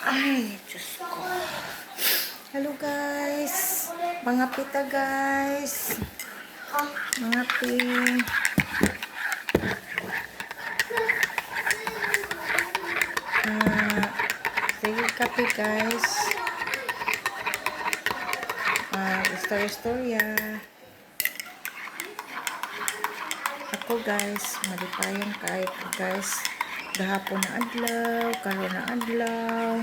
Ay, Diyos ko. Hello guys. Mga pita guys. Mga pi. Sige kape guys. Istorya-istorya. Ako guys, malipayan kahit guys. Gahapon na adlaw, karon na adlaw.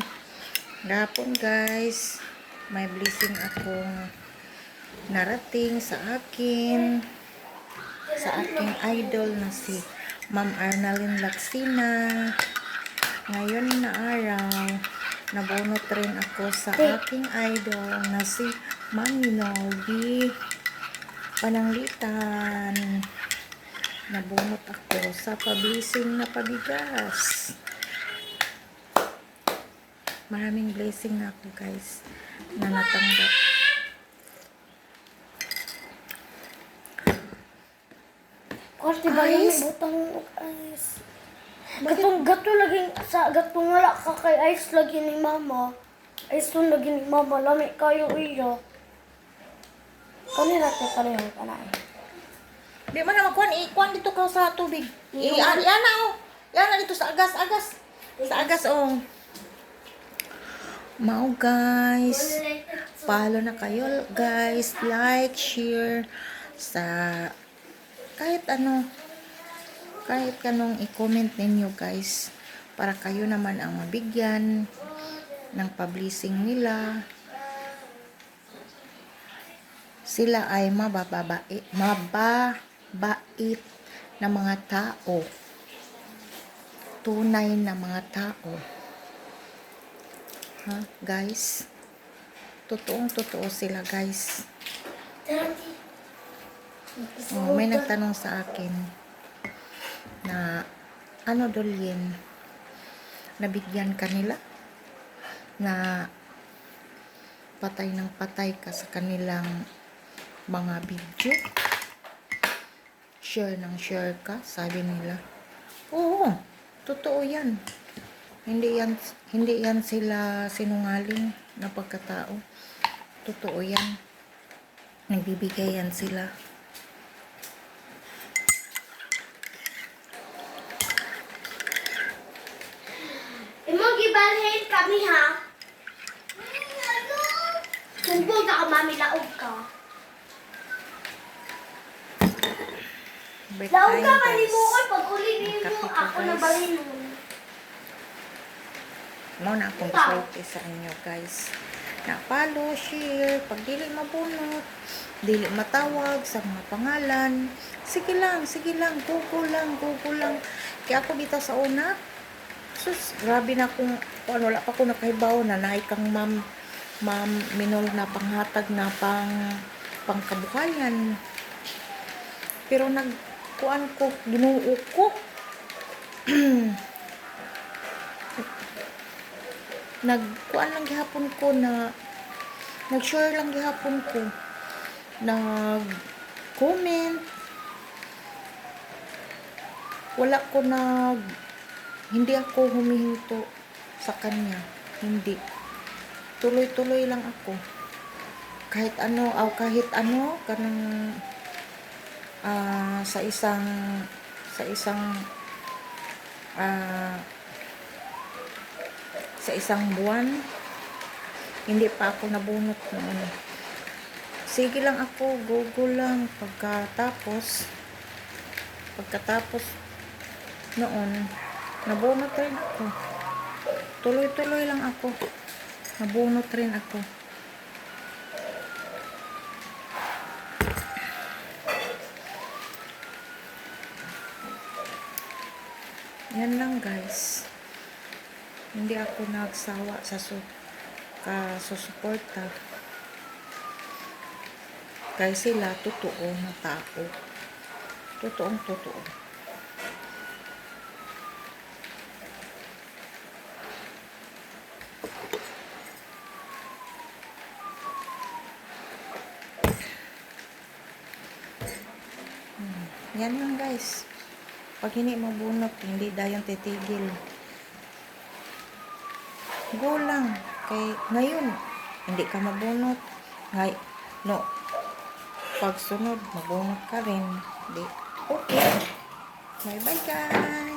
Gahapon guys, may blessing akong narating sa aking idol na si Ma'am Arnalyn Laksina. Ngayon na araw, nabunot rin ako sa aking idol na si Ma'am Minogi Pananglitan. Nabunot ako sa pablising na pabigas. Maraming blessing na ako guys na natanggap. Kasi ba yung butang ice? Gatong laging sa gatong wala ka kay ice lagi ni mama. Ice tong lagi ni mama lami kayo iyo. Kanila te kanila kanay. Di man na ikuan dito ka sa tubig. Yan na oh. Yan na dito sa agas. Sa agas oh. Mao guys. Follow na kayo guys. Like, share sa kahit kanong i-comment ninyo guys. Para kayo naman ang mabigyan ng publishing nila. Sila ay mababait na mga tao. Tunay na mga tao. Ha, guys? Totoo sila, guys. Oh, may nagtanong sa akin na ano Dolyen, nabigyan kanila na patay ng patay ka sa kanilang mga video. Share ka, sabi nila. Oo, totoo yan. Hindi yan sila sinungaling na pagkatao. Totoo yan. Nagbibigay yan sila. Imong gibalhin kami ha. Sumbong na ka mami laog ka. Laog ka kalimuon pag uli nimo ako na balhin mo. Mo na akong swerte sa inyo guys. Na follow, share, pag dili mabunot, dili matawag sa mga pangalan. Sige lang, Google lang. Kaya ako dito sa una, sus, grabe na kung wala pa ko nakahibaw na naay kang ma'am Minol na panghatag na pangkabuhayan. Pero nagkuan ko, ginuo ko. Nagkuan lang gihapon ko na nag-share lang gihapon ko. Nag-comment. Hindi ako humihinto sa kanya. Hindi. Tuloy-tuloy lang ako. Kahit ano kanang sa isang buwan hindi pa ako nabunot noon. Sige lang ako, Google lang. Pagkatapos noon nabunot rin ako. Tuloy-tuloy lang ako. Nabunot rin ako. Yan lang guys. Hindi ako nagsawa sa susuporta. Kaya sila totoo na tao. Totoo. Yan lang guys. Pag hindi mabunot, hindi dayon titigil. Go lang. Kay ngayon, hindi ka mabunot. Ngay, no, pagsunod, mabunot ka rin. Di, okay. Bye-bye guys.